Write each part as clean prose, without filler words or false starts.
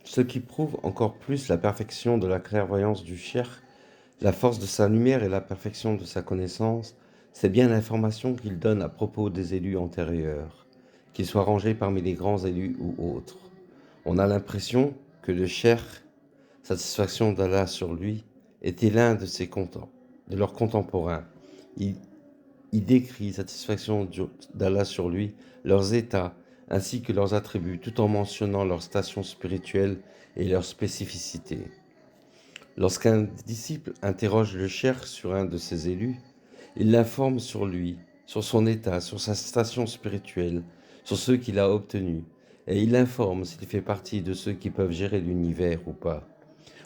Ce qui prouve encore plus la perfection de la clairvoyance du cheikh, la force de sa lumière et la perfection de sa connaissance, c'est bien l'information qu'il donne à propos des élus antérieurs, qu'ils soient rangés parmi les grands élus ou autres. On a l'impression que le cheikh, satisfaction d'Allah sur lui, était l'un de leurs contemporains. Il, il décrit, satisfaction d'Allah sur lui, leurs états ainsi que leurs attributs, tout en mentionnant leur station spirituelle et leur spécificité. Lorsqu'un disciple interroge le cheikh sur un de ses élus, il l'informe sur lui, sur son état, sur sa station spirituelle, sur ceux qu'il a obtenus, et il l'informe s'il fait partie de ceux qui peuvent gérer l'univers ou pas.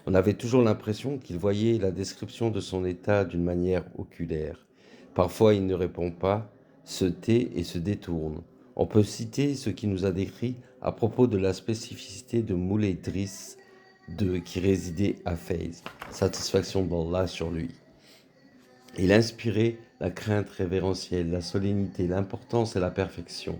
On avait toujours l'impression qu'il voyait la description de son état d'une manière oculaire. Parfois il ne répond pas, se tait et se détourne. On peut citer ce qu'il nous a décrit à propos de la spécificité de Moulay Idriss qui résidait à Fès, satisfaction d'Allah sur lui. Il inspirait la crainte révérentielle, la solennité, l'importance et la perfection.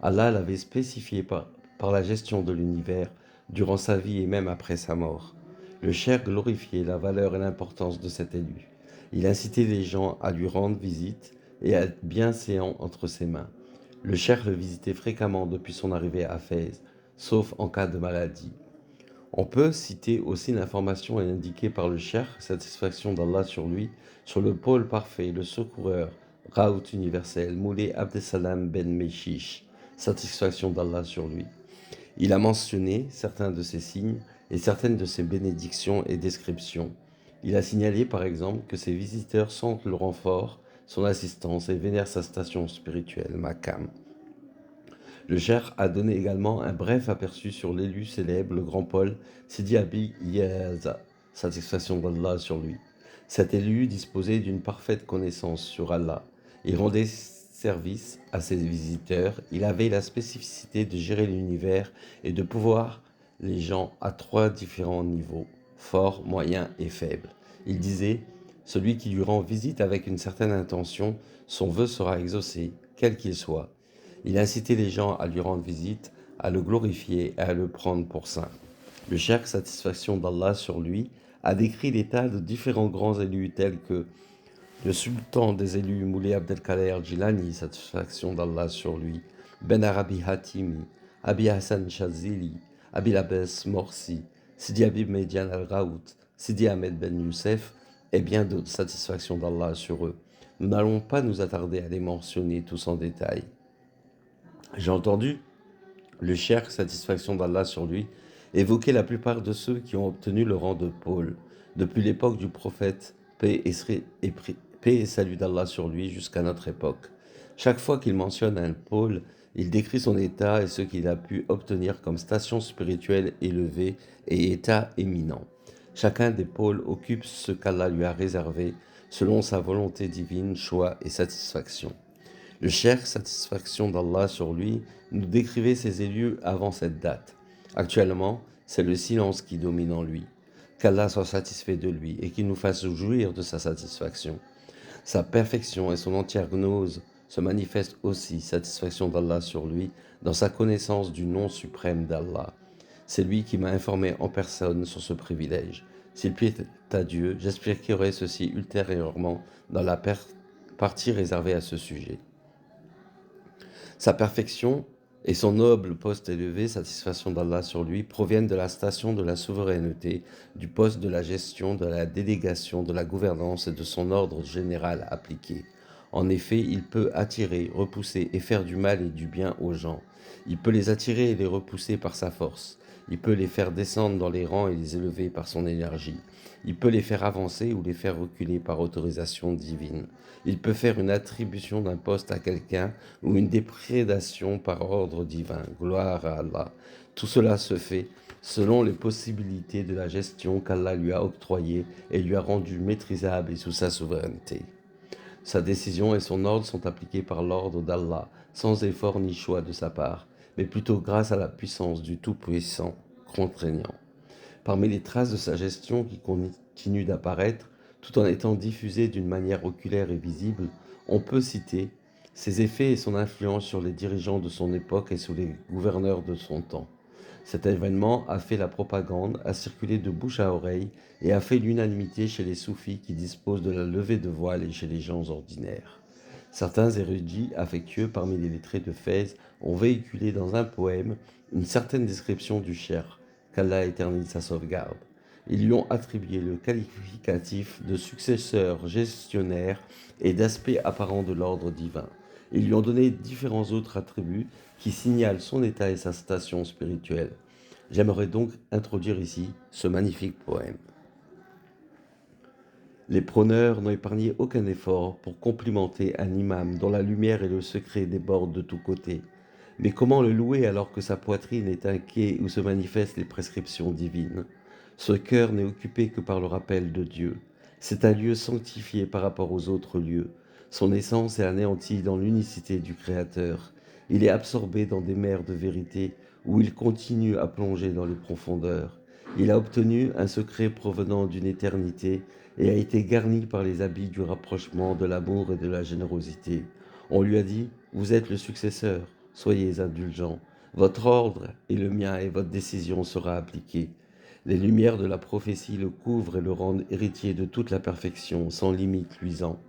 Allah l'avait spécifié par la gestion de l'univers durant sa vie et même après sa mort. Le cheikh glorifiait la valeur et l'importance de cet élu. Il incitait les gens à lui rendre visite et à être bienséant entre ses mains. Le cheikh le visitait fréquemment depuis son arrivée à Fès, sauf en cas de maladie. On peut citer aussi l'information indiquée par le cheikh, satisfaction d'Allah sur lui, sur le pôle parfait, le secoureur, Raout universel, Moulay Abdesalam ben Meshish, satisfaction d'Allah sur lui. Il a mentionné certains de ses signes et certaines de ses bénédictions et descriptions. Il a signalé par exemple que ses visiteurs sentent le renfort, son assistance et vénèrent sa station spirituelle, Makam. Le cheikh a donné également un bref aperçu sur l'élu célèbre, le grand Paul Sidi Abi Yaza, satisfaction d'Allah sur lui. Cet élu disposait d'une parfaite connaissance sur Allah. Il rendait service à ses visiteurs. Il avait la spécificité de gérer l'univers et de pouvoir les gens à 3 différents niveaux, fort, moyen et faible. Il disait, celui qui lui rend visite avec une certaine intention, son vœu sera exaucé, quel qu'il soit. Il incitait les gens à lui rendre visite, à le glorifier et à le prendre pour saint. Le cheikh, satisfaction d'Allah sur lui, a décrit l'état de différents grands élus tels que le sultan des élus Moulay Abdelkader Jilani, satisfaction d'Allah sur lui, Ben Arabi Hatimi, Abi Hassan Chazili, Abi Abbas Morsi, Sidi Habib Median al-Raout, Sidi Ahmed Ben Youssef et bien d'autres, satisfaction d'Allah sur eux. Nous n'allons pas nous attarder à les mentionner tous en détail. J'ai entendu le cheikh, satisfaction d'Allah sur lui, évoquer la plupart de ceux qui ont obtenu le rang de Paul, depuis l'époque du prophète, paix et salut d'Allah sur lui, jusqu'à notre époque. Chaque fois qu'il mentionne un pôle, il décrit son état et ce qu'il a pu obtenir comme station spirituelle élevée et état éminent. Chacun des pôles occupe ce qu'Allah lui a réservé selon sa volonté divine, choix et satisfaction. Le cheikh, satisfaction d'Allah sur lui, nous décrivait ses élus avant cette date. Actuellement, c'est le silence qui domine en lui. Qu'Allah soit satisfait de lui et qu'il nous fasse jouir de sa satisfaction. Sa perfection et son entière gnose se manifestent aussi, satisfaction d'Allah sur lui, dans sa connaissance du nom suprême d'Allah. C'est lui qui m'a informé en personne sur ce privilège. S'il plaît à Dieu, j'expliquerai ceci ultérieurement dans la partie réservée à ce sujet. Sa perfection et son noble poste élevé, satisfaction d'Allah sur lui, proviennent de la station de la souveraineté, du poste de la gestion, de la délégation, de la gouvernance et de son ordre général appliqué. En effet, il peut attirer, repousser et faire du mal et du bien aux gens. Il peut les attirer et les repousser par sa force. Il peut les faire descendre dans les rangs et les élever par son énergie. Il peut les faire avancer ou les faire reculer par autorisation divine. Il peut faire une attribution d'un poste à quelqu'un ou une déprédation par ordre divin. Gloire à Allah. Tout cela se fait selon les possibilités de la gestion qu'Allah lui a octroyée et lui a rendue maîtrisable et sous sa souveraineté. Sa décision et son ordre sont appliqués par l'ordre d'Allah, sans effort ni choix de sa part, mais plutôt grâce à la puissance du Tout-Puissant contraignant. Parmi les traces de sa gestion qui continuent d'apparaître, tout en étant diffusées d'une manière oculaire et visible, on peut citer ses effets et son influence sur les dirigeants de son époque et sur les gouverneurs de son temps. Cet événement a fait la propagande, a circulé de bouche à oreille et a fait l'unanimité chez les soufis qui disposent de la levée de voile et chez les gens ordinaires. Certains érudits affectueux parmi les lettrés de Fès ont véhiculé dans un poème une certaine description du cher, qu'Allah éternise sa sauvegarde. Ils lui ont attribué le qualificatif de successeur gestionnaire et d'aspect apparent de l'ordre divin. Ils lui ont donné différents autres attributs qui signalent son état et sa station spirituelle. J'aimerais donc introduire ici ce magnifique poème. Les prôneurs n'ont épargné aucun effort pour complimenter un imam dont la lumière et le secret débordent de tous côtés. Mais comment le louer alors que sa poitrine est un quai où se manifestent les prescriptions divines? Ce cœur n'est occupé que par le rappel de Dieu. C'est un lieu sanctifié par rapport aux autres lieux. Son essence est anéantie dans l'unicité du Créateur. Il est absorbé dans des mers de vérité où il continue à plonger dans les profondeurs. Il a obtenu un secret provenant d'une éternité et a été garni par les habits du rapprochement, de l'amour et de la générosité. On lui a dit, vous êtes le successeur, soyez indulgents. Votre ordre est le mien et votre décision sera appliquée. Les lumières de la prophétie le couvrent et le rendent héritier de toute la perfection, sans limite luisant.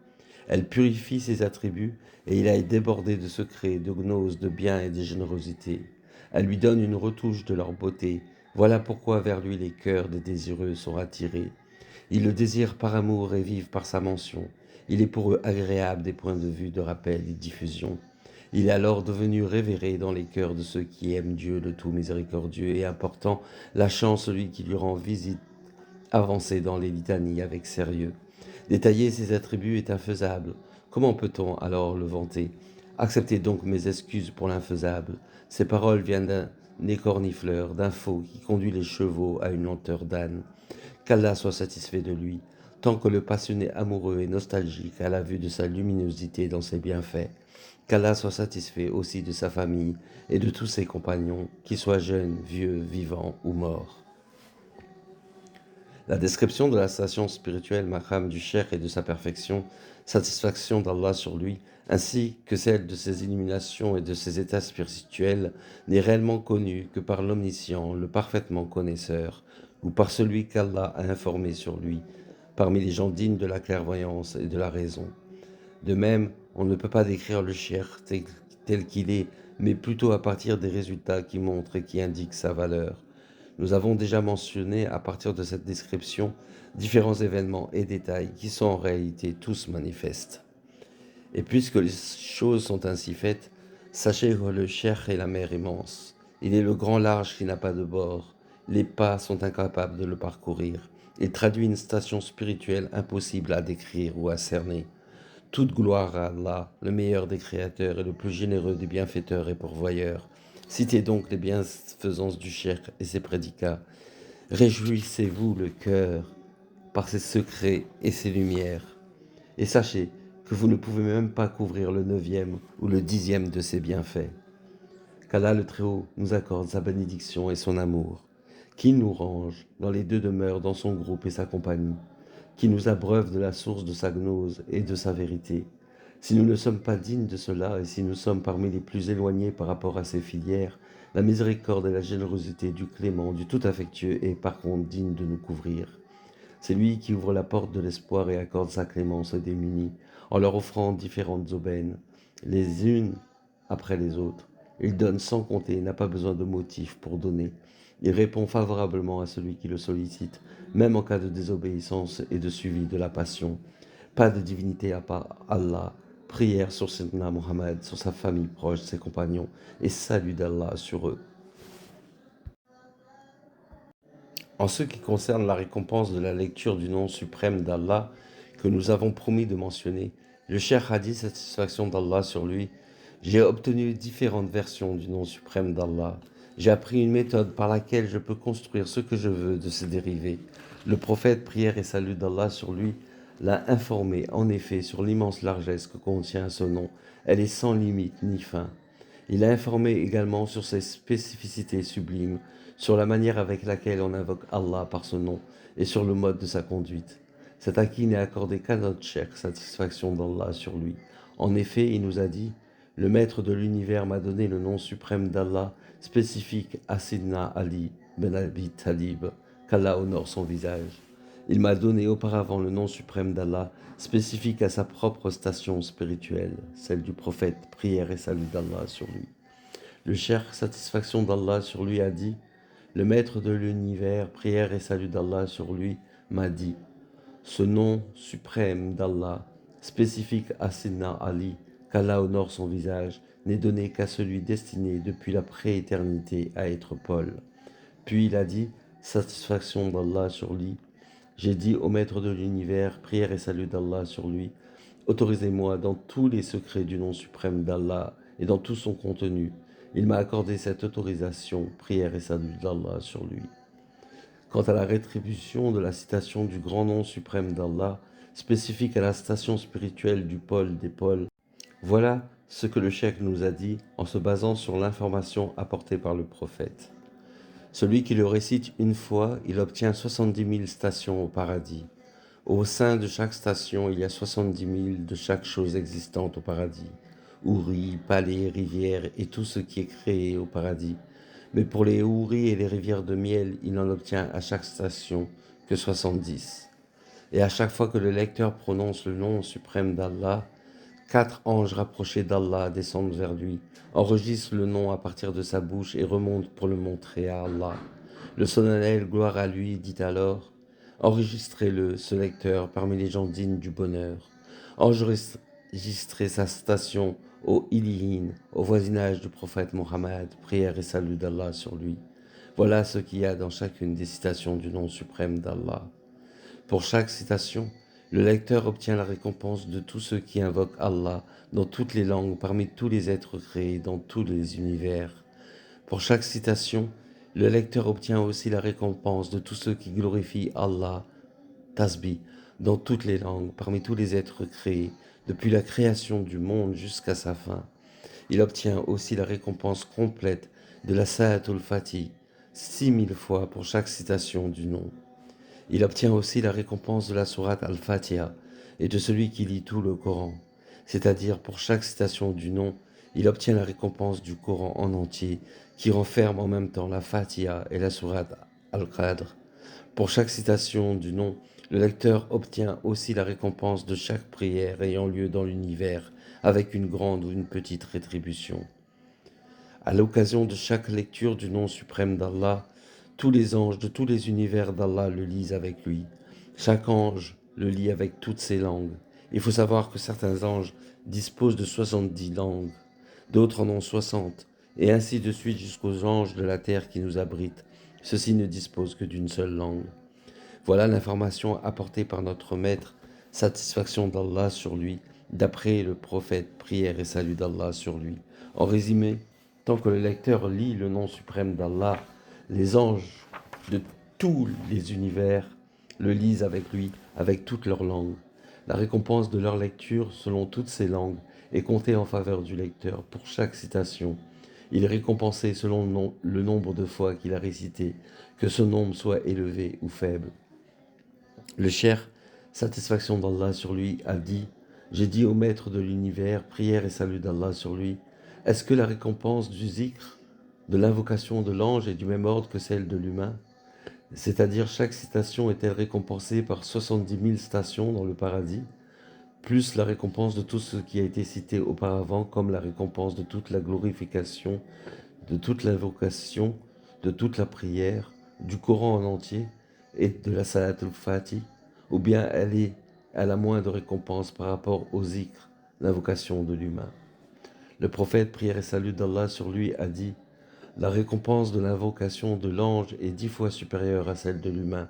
Elle purifie ses attributs et il a débordé de secrets, de gnoses, de bien et de générosité. Elle lui donne une retouche de leur beauté. Voilà pourquoi vers lui les cœurs des désireux sont attirés. Ils le désirent par amour et vivent par sa mention. Il est pour eux agréable des points de vue de rappel et de diffusion. Il est alors devenu révéré dans les cœurs de ceux qui aiment Dieu le tout miséricordieux et important, lâchant celui qui lui rend visite, avancer dans les litanies avec sérieux. Détailler ses attributs est infaisable. Comment peut-on alors le vanter? Acceptez donc mes excuses pour l'infaisable. Ces paroles viennent d'un écornifleur, d'un faux qui conduit les chevaux à une lenteur d'âne. Qu'Allah soit satisfait de lui, tant que le passionné amoureux est nostalgique à la vue de sa luminosité dans ses bienfaits. Qu'Allah soit satisfait aussi de sa famille et de tous ses compagnons, qu'ils soient jeunes, vieux, vivants ou morts. La description de la station spirituelle Maqam du Cheikh et de sa perfection, satisfaction d'Allah sur lui, ainsi que celle de ses illuminations et de ses états spirituels, n'est réellement connue que par l'omniscient, le parfaitement connaisseur, ou par celui qu'Allah a informé sur lui, parmi les gens dignes de la clairvoyance et de la raison. De même, on ne peut pas décrire le Cheikh tel qu'il est, mais plutôt à partir des résultats qui montrent et qui indiquent sa valeur. Nous avons déjà mentionné à partir de cette description différents événements et détails qui sont en réalité tous manifestes. Et puisque les choses sont ainsi faites, sachez que le Cheikh est la mer immense. Il est le grand large qui n'a pas de bord. Les pas sont incapables de le parcourir. Il traduit une station spirituelle impossible à décrire ou à cerner. Toute gloire à Allah, le meilleur des créateurs et le plus généreux des bienfaiteurs et pourvoyeurs. Citez donc les bienfaisances du Cheikh et ses prédicats. Réjouissez-vous le cœur par ses secrets et ses lumières. Et sachez que vous ne pouvez même pas couvrir le 9e ou le 10e de ses bienfaits. Qu'Allah le Très-Haut nous accorde sa bénédiction et son amour, qu'il nous range dans les deux demeures dans son groupe et sa compagnie, qui nous abreuve de la source de sa gnose et de sa vérité. Si nous ne sommes pas dignes de cela, et si nous sommes parmi les plus éloignés par rapport à ces filières, la miséricorde et la générosité du clément, du tout affectueux est par contre digne de nous couvrir. C'est lui qui ouvre la porte de l'espoir et accorde sa clémence aux démunis, en leur offrant différentes aubaines, les unes après les autres. Il donne sans compter, n'a pas besoin de motifs pour donner. Il répond favorablement à celui qui le sollicite, même en cas de désobéissance et de suivi de la passion. Pas de divinité à part Allah. Prière sur Sayyidina Muhammad, sur sa famille proche, ses compagnons, et salut d'Allah sur eux. En ce qui concerne la récompense de la lecture du nom suprême d'Allah que nous avons promis de mentionner, le Cheikh a dit satisfaction d'Allah sur lui. J'ai obtenu différentes versions du nom suprême d'Allah. J'ai appris une méthode par laquelle je peux construire ce que je veux de ses dérivés. Le prophète, prière et salut d'Allah sur lui, l'a informé en effet sur l'immense largesse que contient ce nom. Elle est sans limite ni fin. Il a informé également sur ses spécificités sublimes, sur la manière avec laquelle on invoque Allah par ce nom et sur le mode de sa conduite. Cet acquis n'est accordé qu'à notre cheikh, satisfaction d'Allah sur lui. En effet, il nous a dit Le maître de l'univers m'a donné le nom suprême d'Allah, spécifique à Sidna Ali ben Abi Talib, qu'Allah honore son visage. Il m'a donné auparavant le nom suprême d'Allah, spécifique à sa propre station spirituelle, celle du prophète, prière et salut d'Allah sur lui. Le cheikh, satisfaction d'Allah sur lui, a dit, le maître de l'univers, prière et salut d'Allah sur lui, m'a dit, ce nom suprême d'Allah, spécifique à Sidna Ali, qu'Allah honore son visage, n'est donné qu'à celui destiné depuis la prééternité à être Paul. Puis il a dit, satisfaction d'Allah sur lui, j'ai dit au maître de l'univers, prière et salut d'Allah sur lui, autorisez-moi dans tous les secrets du nom suprême d'Allah et dans tout son contenu. Il m'a accordé cette autorisation, prière et salut d'Allah sur lui. Quant à la rétribution de la citation du grand nom suprême d'Allah, spécifique à la station spirituelle du pôle des pôles, voilà ce que le cheikh nous a dit en se basant sur l'information apportée par le prophète. Celui qui le récite une fois, il obtient 70 000 stations au paradis. Au sein de chaque station, il y a 70 000 de chaque chose existante au paradis. Houris, palais, rivières et tout ce qui est créé au paradis. Mais pour les houris et les rivières de miel, il n'en obtient à chaque station que 70. Et à chaque fois que le lecteur prononce le nom suprême d'Allah, 4 anges rapprochés d'Allah descendent vers lui, enregistrent le nom à partir de sa bouche et remontent pour le montrer à Allah. Le solennel gloire à lui dit alors, enregistrez-le, ce lecteur, parmi les gens dignes du bonheur. Enregistrez sa station au Iliyin, au voisinage du prophète Mohammed, prière et salut d'Allah sur lui. Voilà ce qu'il y a dans chacune des citations du nom suprême d'Allah. Pour chaque citation, le lecteur obtient la récompense de tous ceux qui invoquent Allah dans toutes les langues, parmi tous les êtres créés dans tous les univers. Pour chaque citation, le lecteur obtient aussi la récompense de tous ceux qui glorifient Allah, tasbih, dans toutes les langues, parmi tous les êtres créés, depuis la création du monde jusqu'à sa fin. Il obtient aussi la récompense complète de la Sa'atul Fatih, 6000 fois pour chaque citation du nom. Il obtient aussi la récompense de la sourate Al-Fatiha et de celui qui lit tout le Coran. C'est-à-dire pour chaque citation du nom, il obtient la récompense du Coran en entier qui renferme en même temps la Fatiha et la sourate Al-Qadr. Pour chaque citation du nom, le lecteur obtient aussi la récompense de chaque prière ayant lieu dans l'univers avec une grande ou une petite rétribution. À l'occasion de chaque lecture du nom suprême d'Allah, tous les anges de tous les univers d'Allah le lisent avec lui. Chaque ange le lit avec toutes ses langues. Il faut savoir que certains anges disposent de 70 langues, d'autres en ont 60, et ainsi de suite jusqu'aux anges de la terre qui nous abritent. Ceux-ci ne disposent que d'une seule langue. Voilà l'information apportée par notre maître, satisfaction d'Allah sur lui, d'après le prophète, prière et salut d'Allah sur lui. En résumé, tant que le lecteur lit le nom suprême d'Allah, les anges de tous les univers le lisent avec lui, avec toutes leurs langues. La récompense de leur lecture, selon toutes ces langues, est comptée en faveur du lecteur pour chaque citation. Il est récompensé selon le nombre de fois qu'il a récité, que ce nombre soit élevé ou faible. Le cher, satisfaction d'Allah sur lui, a dit, j'ai dit au maître de l'univers, prière et salut d'Allah sur lui, est-ce que la récompense du zikr, de l'invocation de l'ange est du même ordre que celle de l'humain? C'est-à-dire chaque citation est-elle récompensée par 70 000 stations dans le paradis, plus la récompense de tout ce qui a été cité auparavant, comme la récompense de toute la glorification, de toute l'invocation, de toute la prière, du Coran en entier et de la Salat al-Fatih, ou bien elle est à la moindre récompense par rapport au zikr, l'invocation de l'humain. Le prophète, prière et salut d'Allah sur lui, a dit « La récompense de l'invocation de l'ange est 10 fois supérieure à celle de l'humain,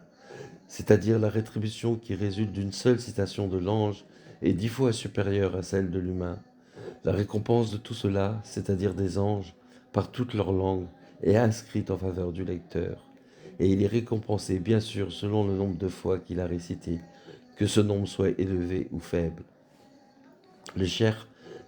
c'est-à-dire la rétribution qui résulte d'une seule citation de l'ange est 10 fois supérieure à celle de l'humain. La récompense de tout cela, c'est-à-dire des anges, par toutes leurs langues, est inscrite en faveur du lecteur. Et il est récompensé, bien sûr, selon le nombre de fois qu'il a récité, que ce nombre soit élevé ou faible. Le cheikh,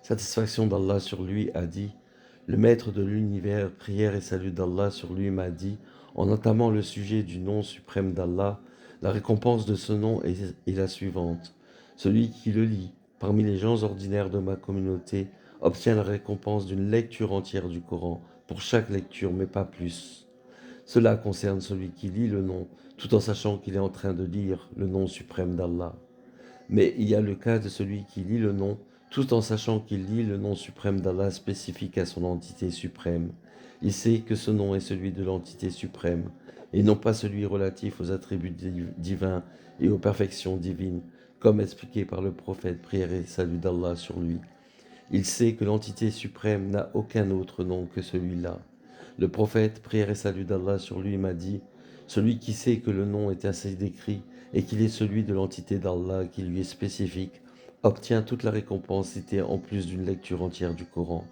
satisfaction d'Allah sur lui, a dit « Le maître de l'univers, prière et salut d'Allah sur lui, m'a dit, en entamant le sujet du nom suprême d'Allah, la récompense de ce nom est la suivante. Celui qui le lit, parmi les gens ordinaires de ma communauté, obtient la récompense d'une lecture entière du Coran, pour chaque lecture, mais pas plus. Cela concerne celui qui lit le nom, tout en sachant qu'il est en train de lire le nom suprême d'Allah. Mais il y a le cas de celui qui lit le nom, tout en sachant qu'il lit le nom suprême d'Allah spécifique à son entité suprême. Il sait que ce nom est celui de l'entité suprême, et non pas celui relatif aux attributs divins et aux perfections divines, comme expliqué par le prophète, prière et salut d'Allah sur lui. Il sait que l'entité suprême n'a aucun autre nom que celui-là. Le prophète, prière et salut d'Allah sur lui, m'a dit « Celui qui sait que le nom est ainsi décrit et qu'il est celui de l'entité d'Allah qui lui est spécifique, obtient toute la récompense citée en plus d'une lecture entière du Coran.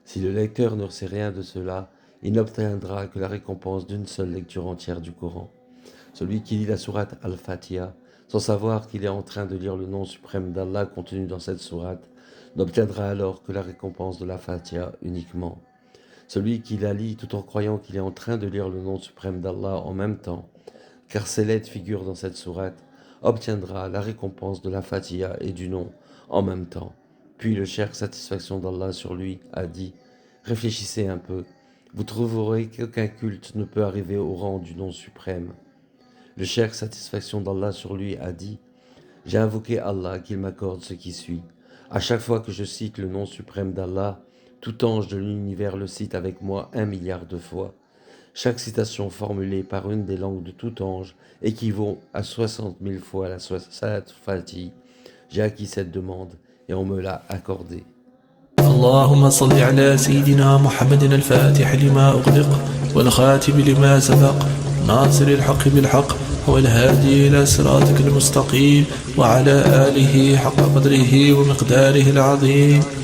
Si le lecteur ne sait rien de cela, il n'obtiendra que la récompense d'une seule lecture entière du Coran. Celui qui lit la sourate Al-Fatiha, sans savoir qu'il est en train de lire le nom suprême d'Allah contenu dans cette sourate, n'obtiendra alors que la récompense de la Fatiha uniquement. Celui qui la lit tout en croyant qu'il est en train de lire le nom suprême d'Allah en même temps, car ces lettres figurent dans cette sourate, obtiendra la récompense de la Fatiha et du nom en même temps. Puis le cheikh satisfaction d'Allah sur lui a dit « Réfléchissez un peu, vous trouverez qu'aucun culte ne peut arriver au rang du nom suprême. » Le cheikh satisfaction d'Allah sur lui a dit « J'ai invoqué Allah qu'il m'accorde ce qui suit. À chaque fois que je cite le nom suprême d'Allah, tout ange de l'univers le cite avec moi 1 milliard de fois. Chaque citation formulée par une des langues de tout ange équivaut à 60 000 fois la Salat Fatih. J'ai acquis cette demande et on me l'a accordée. اللهم صل على سيدنا محمد الفاتح لما أغلق والخاتم لما سبق ناصر الحق بالحق والهادي إلى صراطك المستقيم وعلى آله حق قدره ومقداره العظيم